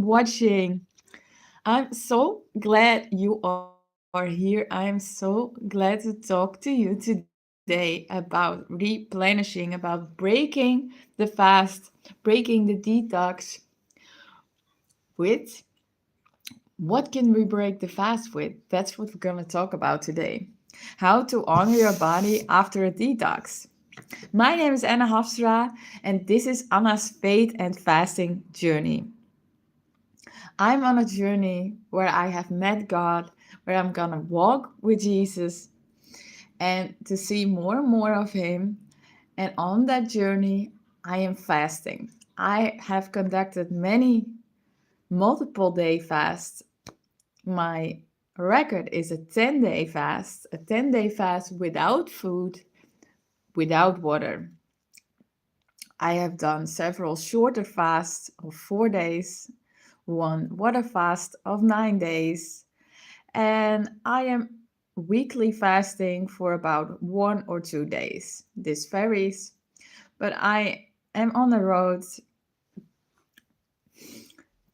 watching. I'm so glad you are here. I am so glad to talk to you today about replenishing, about breaking the fast, breaking the detox with what can we break the fast with? That's what we're going to talk about today. How to honor your body after a detox. My name is Anna Hafstra, and this is Anna's faith and fasting journey. I'm on a journey where I have met God, where I'm gonna walk with Jesus and to see more and more of Him. And on that journey, I am fasting. I have conducted many multiple day fasts. My record is a 10-day fast without food, without water. I have done several shorter fasts of 4 days, one water fast of 9 days, and I am weekly fasting for about 1 or 2 days. This varies, but I am on the road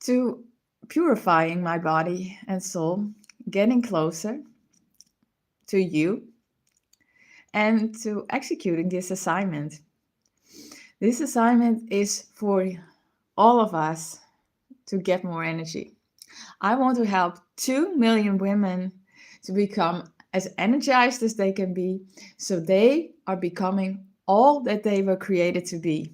to purifying my body and soul, getting closer to you, and to executing this assignment. This assignment is for all of us to get more energy. I want to help 2 million women to become as energized as they can be so they are becoming all that they were created to be.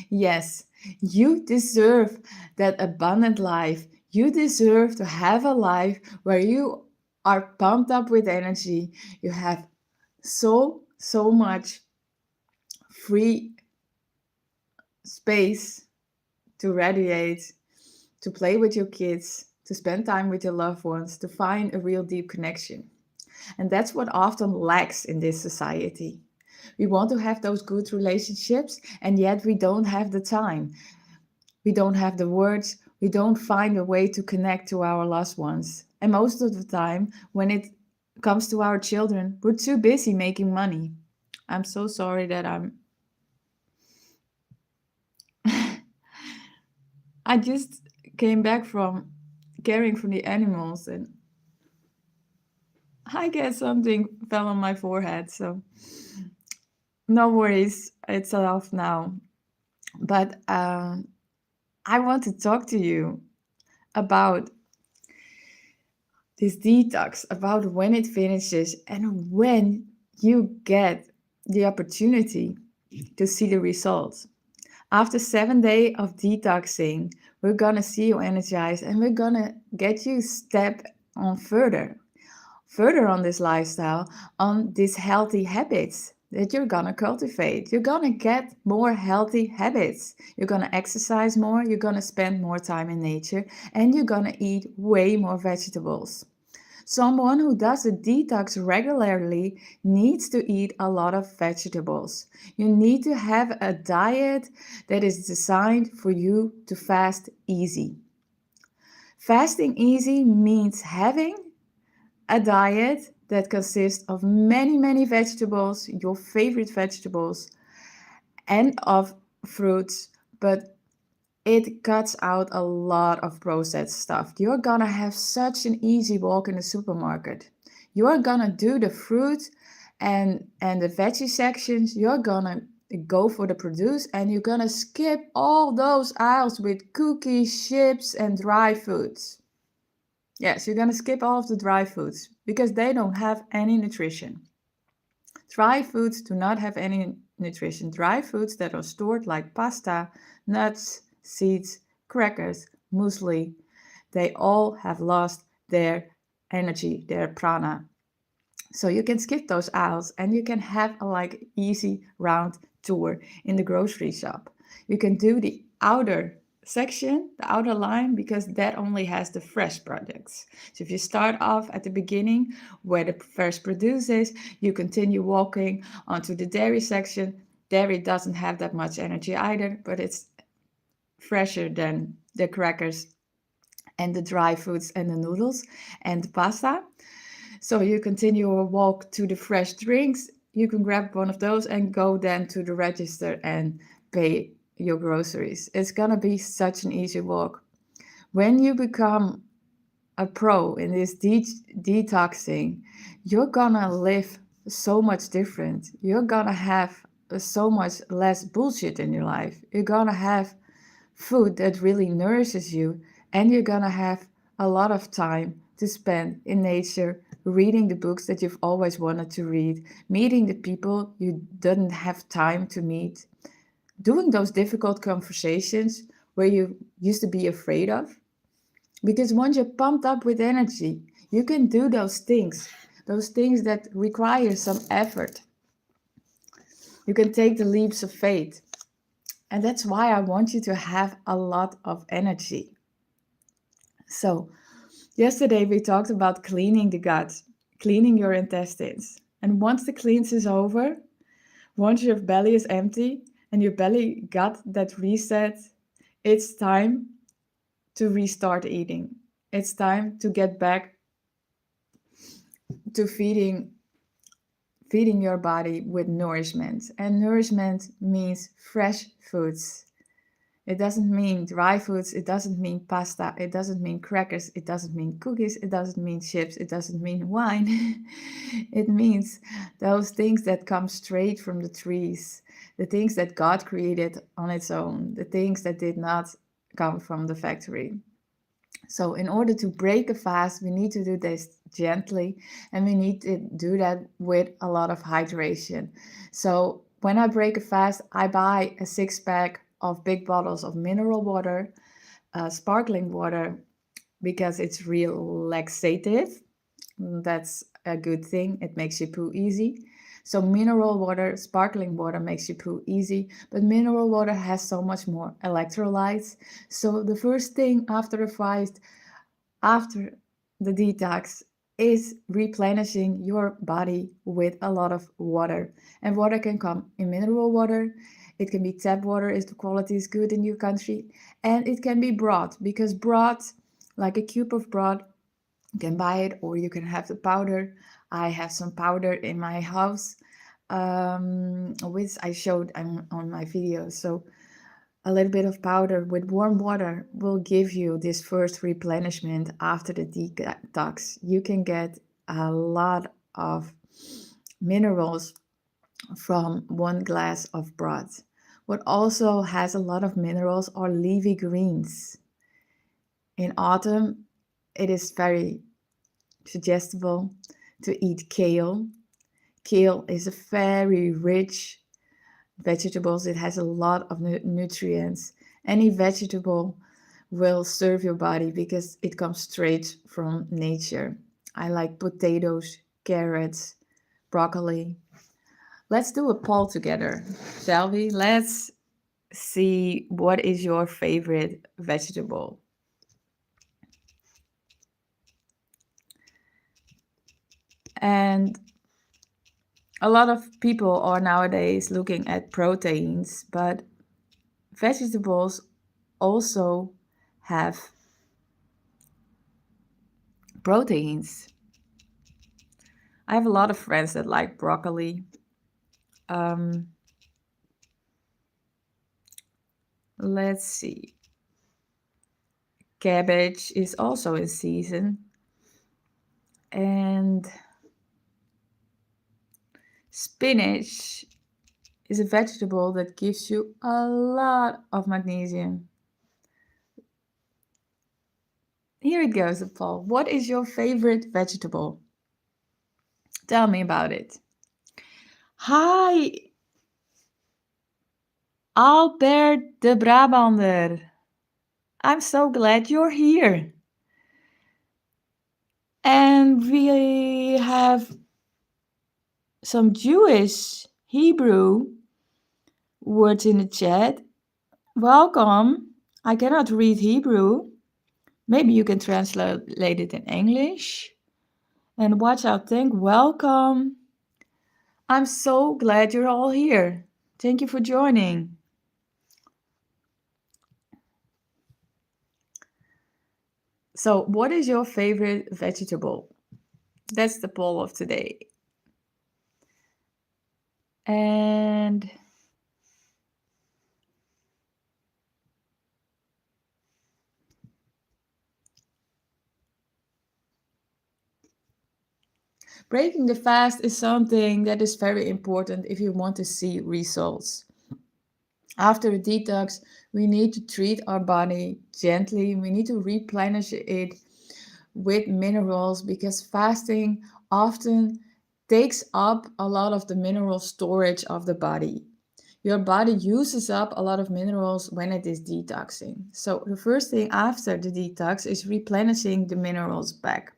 Yes, you deserve that abundant life. You deserve to have a life where you are pumped up with energy. You have so much free space to radiate, to play with your kids, to spend time with your loved ones, to find a real deep connection. And that's what often lacks in this society. We want to have those good relationships, and yet we don't have the time. We don't have the words. We don't find a way to connect to our loved ones. And most of the time, when it comes to our children, we're too busy making money. I'm so sorry that I just came back from caring for the animals and I guess something fell on my forehead, so no worries, it's off now. But I want to talk to you about this detox, about when it finishes and when you get the opportunity to see the results. After 7 days of detoxing, we're gonna see you energized and we're gonna get you step on further on this lifestyle, on these healthy habits that you're gonna cultivate. You're gonna get more healthy habits. You're gonna exercise more, you're gonna spend more time in nature, and you're gonna eat way more vegetables. Someone who does a detox regularly needs to eat a lot of vegetables. You need to have a diet that is designed for you to fast easy. Fasting easy means having a diet that consists of many vegetables, your favorite vegetables, and of fruits, but it cuts out a lot of processed stuff. You're gonna have such an easy walk in the supermarket. You're gonna do the fruit and the veggie sections. You're gonna go for the produce and you're gonna skip all those aisles with cookies, chips, and dry foods. Yes, you're gonna skip all of the dry foods because they don't have any nutrition. Dry foods do not have any nutrition. Dry foods that are stored like pasta, nuts, seeds, crackers, muesli, they all have lost their energy, their prana. So you can skip those aisles and you can have a easy round tour in the grocery shop. You can do the outer section, the outer line, because that only has the fresh products. So if you start off at the beginning where the fresh produce is, you continue walking onto the dairy section. Dairy doesn't have that much energy either, but it's fresher than the crackers and the dry foods and the noodles and the pasta. So you continue a walk to the fresh drinks. You can grab one of those and go then to the register and pay your groceries. It's gonna be such an easy walk. When you become a pro in this detoxing, you're gonna live so much different. You're gonna have so much less bullshit in your life. You're gonna have food that really nourishes you, and you're gonna have a lot of time to spend in nature, reading the books that you've always wanted to read, meeting the people you didn't have time to meet, doing those difficult conversations where you used to be afraid of. Because once you're pumped up with energy, you can do those things that require some effort. You can take the leaps of faith. And that's why I want you to have a lot of energy. So, yesterday we talked about cleaning the gut, cleaning your intestines. And once the cleanse is over, once your belly is empty and your belly got that reset, it's time to restart eating. It's time to get back to feeding your body with nourishment. And nourishment means fresh foods. It doesn't mean dry foods, it doesn't mean pasta, it doesn't mean crackers, it doesn't mean cookies, it doesn't mean chips, it doesn't mean wine. It means those things that come straight from the trees, the things that God created on its own, the things that did not come from the factory. So, in order to break a fast, we need to do this gently, and we need to do that with a lot of hydration. So, when I break a fast, I buy a 6 pack of big bottles of mineral water, sparkling water, because it's real laxative. That's a good thing. It makes you poo easy. So mineral water, sparkling water makes you poo easy, but mineral water has so much more electrolytes. So the first thing after a fast, after the detox, is replenishing your body with a lot of water. And water can come in mineral water. It can be tap water if the quality is good in your country. And it can be broth, because broth, like a cube of broth, you can buy it or you can have the powder. I have some powder in my house, which I showed on my video. So a little bit of powder with warm water will give you this first replenishment after the detox. You can get a lot of minerals from one glass of broth. What also has a lot of minerals are leafy greens. In autumn, it is very suggestible to eat kale. Kale is a very rich vegetable. It has a lot of nutrients. Any vegetable will serve your body because it comes straight from nature. I like potatoes, carrots, broccoli. Let's do a poll together, shall we? Let's see what is your favorite vegetable. And a lot of people are nowadays looking at proteins, but vegetables also have proteins. I have a lot of friends that like broccoli. Um, let's see. Cabbage is also in season. And spinach is a vegetable that gives you a lot of magnesium. Here it goes, Paul. What is your favorite vegetable? Tell me about it. Hi, Albert de Brabander. I'm so glad you're here. And we have some Jewish, Hebrew words in the chat. Welcome. I cannot read Hebrew. Maybe you can translate it in English. And watch out, think, welcome. I'm so glad you're all here. Thank you for joining. So, what is your favorite vegetable? That's the poll of today. And Breaking the fast is something that is very important if you want to see results. After a detox, we need to treat our body gently. We need to replenish it with minerals because fasting often takes up a lot of the mineral storage of the body. Your body uses up a lot of minerals when it is detoxing. So, the first thing after the detox is replenishing the minerals back.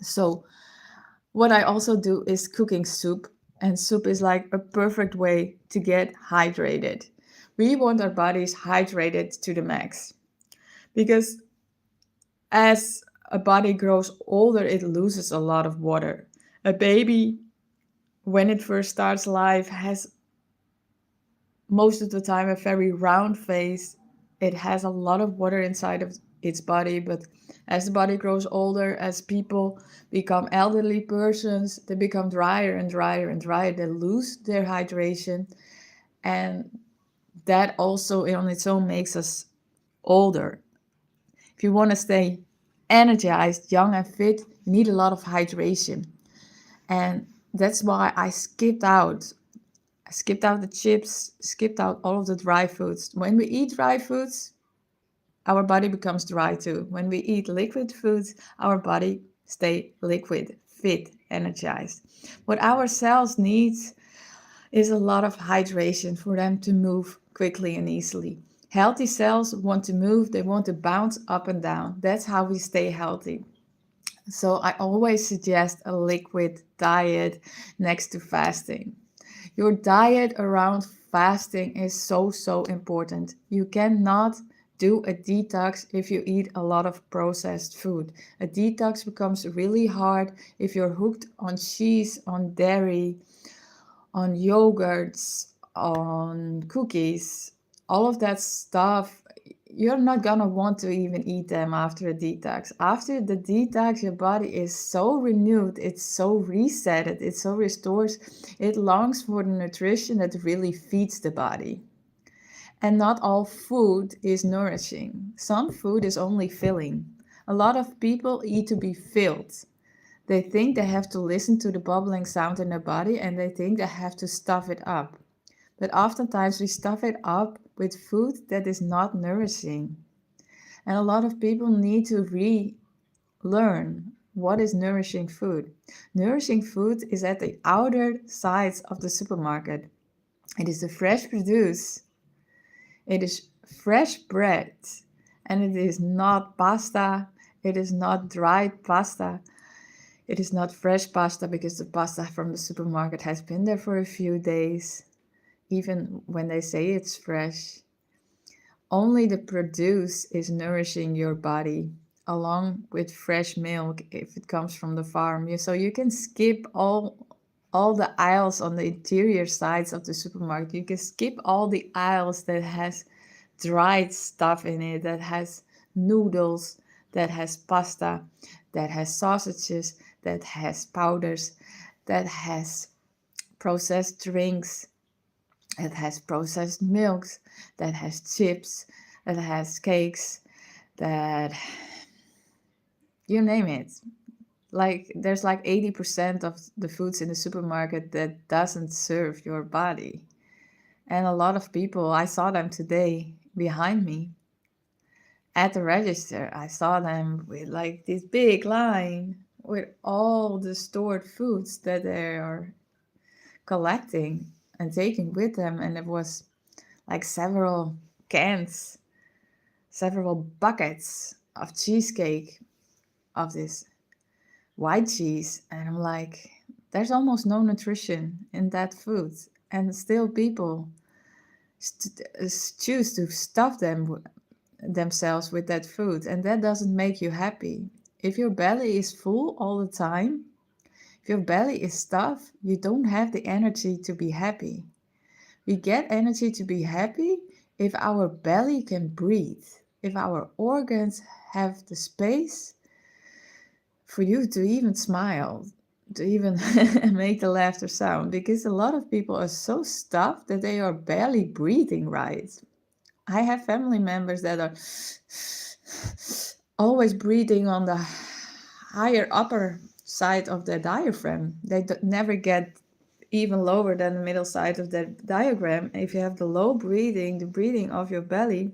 So, what I also do is cooking soup, and soup is like a perfect way to get hydrated. We want our bodies hydrated to the max because as a body grows older, it loses a lot of water. A baby, when it first starts life, has most of the time a very round face. It has a lot of water inside of its body, but as the body grows older, as people become elderly persons, they become drier and drier and drier. They lose their hydration, and that also on its own makes us older. If you want to stay energized, young, and fit, you need a lot of hydration. And that's why I skipped out. I skipped out the chips, skipped out all of the dry foods. When we eat dry foods, our body becomes dry too. When we eat liquid foods, our body stay liquid, fit, energized. What our cells need is a lot of hydration for them to move quickly and easily. Healthy cells want to move, they want to bounce up and down. That's how we stay healthy. So I always suggest a liquid diet next to fasting. Your diet around fasting is so important. You cannot do a detox if you eat a lot of processed food. A detox becomes really hard if you're hooked on cheese, on dairy, on yogurts, on cookies, all of that stuff. You're not gonna want to even eat them after a detox. After the detox, your body is so renewed, it's so resetted, it's so restored, it longs for the nutrition that really feeds the body. And not all food is nourishing. Some food is only filling. A lot of people eat to be filled. They think they have to listen to the bubbling sound in their body and they think they have to stuff it up. But oftentimes we stuff it up with food that is not nourishing. And a lot of people need to relearn what is nourishing food. Nourishing food is at the outer sides of the supermarket. It is the fresh produce. It is fresh bread. And it is not pasta. It is not dried pasta. It is not fresh pasta because the pasta from the supermarket has been there for a few days, even when they say it's fresh. Only the produce is nourishing your body, along with fresh milk if it comes from the farm. So you can skip all the aisles on the interior sides of the supermarket. You can skip all the aisles that has dried stuff in it, that has noodles, that has pasta, that has sausages, that has powders, that has processed drinks, that has processed milks, that has chips, that has cakes, that you name it. Like there's like 80% of the foods in the supermarket that doesn't serve your body. And a lot of people, I saw them today behind me at the register. I saw them with like this big line with all the stored foods that they are collecting and taking with them. And it was like several cans, several buckets of cheesecake, of this white cheese. And I'm like, there's almost no nutrition in that food. And still people choose to stuff themselves with that food. And that doesn't make you happy. If your belly is full all the time, if your belly is stuffed, you don't have the energy to be happy. We get energy to be happy if our belly can breathe, if our organs have the space for you to even smile, to even make the laughter sound, because a lot of people are so stuffed that they are barely breathing right. I have family members that are always breathing on the higher upper side of their diaphragm. They never get even lower than the middle side of the diagram. If you have the low breathing, the breathing of your belly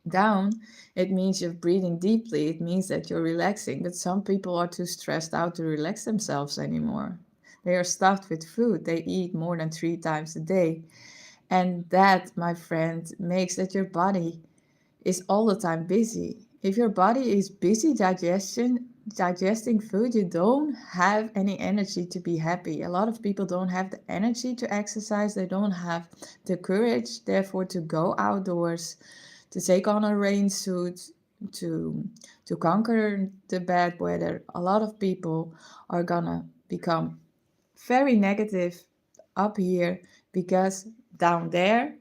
down, it means you're breathing deeply. It means that you're relaxing. But some people are too stressed out to relax themselves anymore. They are stuffed with food. They eat more than 3 times a day. And that, my friend, makes that your body is all the time busy. If your body is busy digesting food, you don't have any energy to be happy. A lot of people don't have the energy to exercise. They don't have the courage, therefore, to go outdoors, to take on a rain suit, to to conquer the bad weather. A lot of people are gonna become very negative up here because down there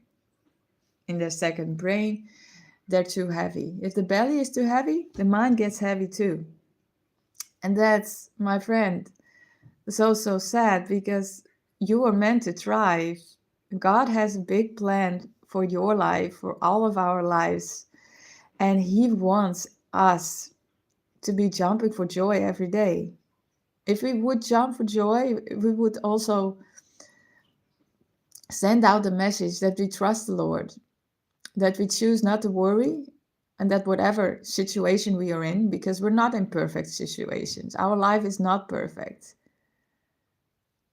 in their second brain they're too heavy. If the belly is too heavy, the mind gets heavy too. And that's, my friend, so sad because you are meant to thrive. God has a big plan for your life, for all of our lives, and He wants us to be jumping for joy every day. If we would jump for joy, we would also send out the message that we trust the Lord, that we choose not to worry, and that whatever situation we are in, because we're not in perfect situations, our life is not perfect.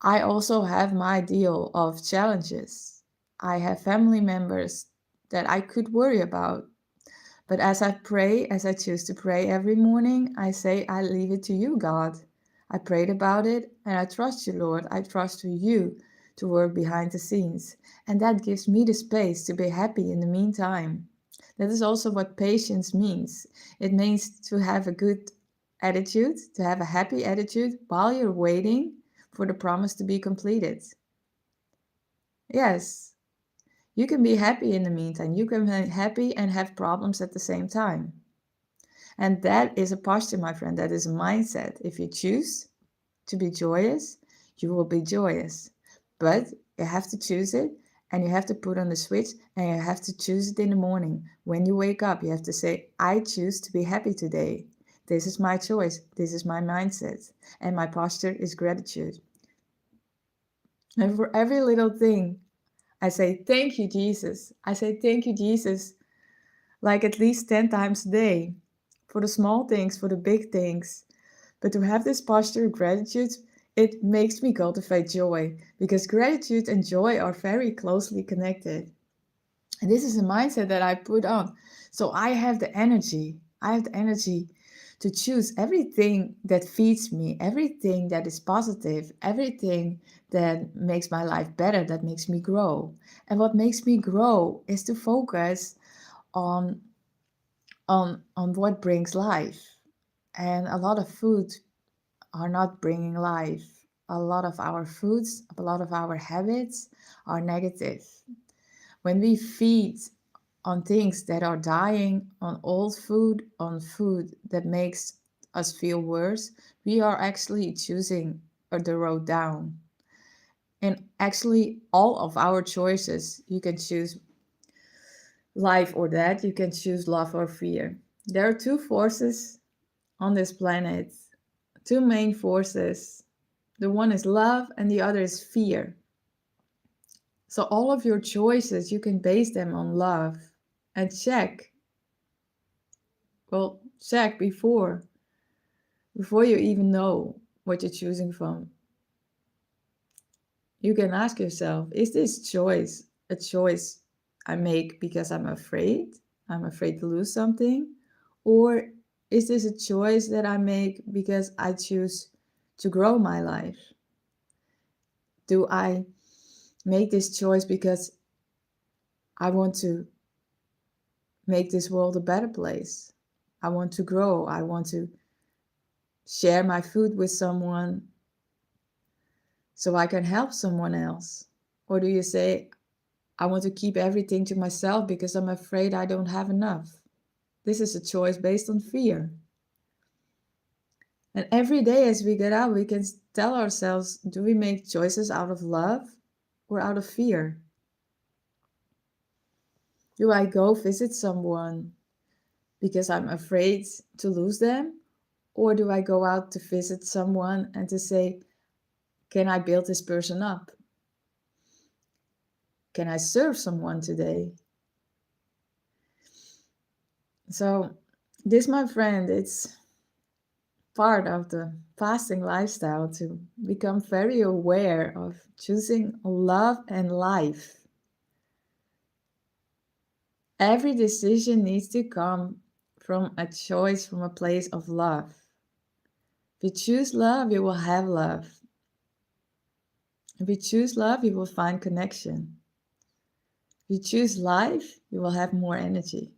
I also have my deal of challenges. I have family members that I could worry about. But as I pray, as I choose to pray every morning, I say, I leave it to you, God. I prayed about it and I trust you, Lord. I trust you to work behind the scenes. And that gives me the space to be happy in the meantime. That is also what patience means. It means to have a good attitude, to have a happy attitude while you're waiting for the promise to be completed. Yes, you can be happy in the meantime. You can be happy and have problems at the same time. And that is a posture, my friend. That is a mindset. If you choose to be joyous, you will be joyous. But you have to choose it and you have to put on the switch and you have to choose it in the morning. When you wake up, you have to say, I choose to be happy today. This is my choice. This is my mindset. And my posture is gratitude. And for every little thing, I say, thank you, Jesus. I say, thank you, Jesus, like at least 10 times a day for the small things, for the big things. But to have this posture of gratitude, it makes me cultivate joy because gratitude and joy are very closely connected. And this is a mindset that I put on. So I have the energy. I have the energy to choose everything that feeds me, everything that is positive, everything that makes my life better, that makes me grow. And what makes me grow is to focus on on what brings life. And a lot of food are not bringing life. A lot of our foods, a lot of our habits are negative. When we feed on things that are dying, on old food, on food that makes us feel worse, we are actually choosing the road down. And actually, all of our choices, you can choose life or death, you can choose love or fear. There are two forces on this planet, two main forces. The one is love and the other is fear. So all of your choices, you can base them on love and check before you even know what you're choosing from. You can ask yourself, is this choice a choice I make because I'm afraid? I'm afraid to lose something? Or is this a choice that I make because I choose to grow my life? Do I make this choice because I want to make this world a better place? I want to grow. I want to share my food with someone so I can help someone else? Or do you say, I want to keep everything to myself because I'm afraid I don't have enough? This is a choice based on fear. And every day as we get out, we can tell ourselves, do we make choices out of love or out of fear? Do I go visit someone because I'm afraid to lose them? Or do I go out to visit someone and to say, can I build this person up? Can I serve someone today? So, this, my friend, it's part of the fasting lifestyle to become very aware of choosing love and life. Every decision needs to come from a choice from a place of love. If you choose love, you will have love. If you choose love, you will find connection. If you choose life, you will have more energy.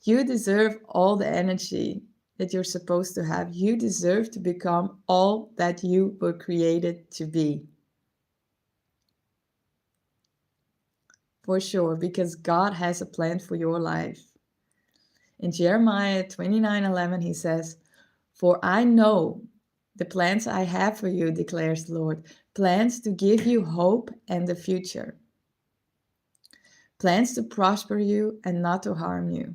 You deserve all the energy that you're supposed to have. You deserve to become all that you were created to be. For sure, because God has a plan for your life. In Jeremiah 29:11, he says, "For I know the plans I have for you, declares the Lord, plans to give you hope and the future, plans to prosper you and not to harm you,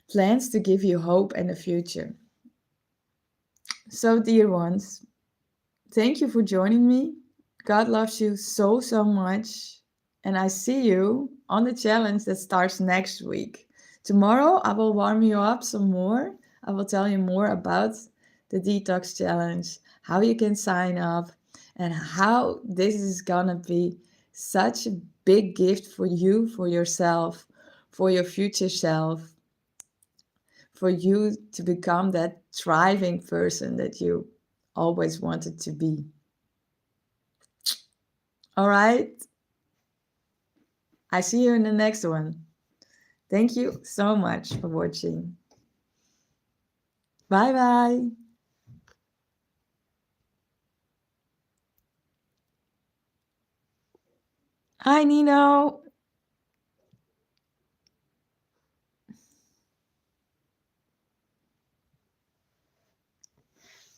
plans to give you hope and a future." So, dear ones, thank you for joining me. God loves you so, so much. And I see you on the challenge that starts next week. Tomorrow, I will warm you up some more. I will tell you more about the detox challenge, how you can sign up, and how this is gonna be such a big gift for you, for yourself, for your future self, for you to become that thriving person that you always wanted to be. All right. I see you in the next one. Thank you so much for watching. Bye bye. Hi, Nino.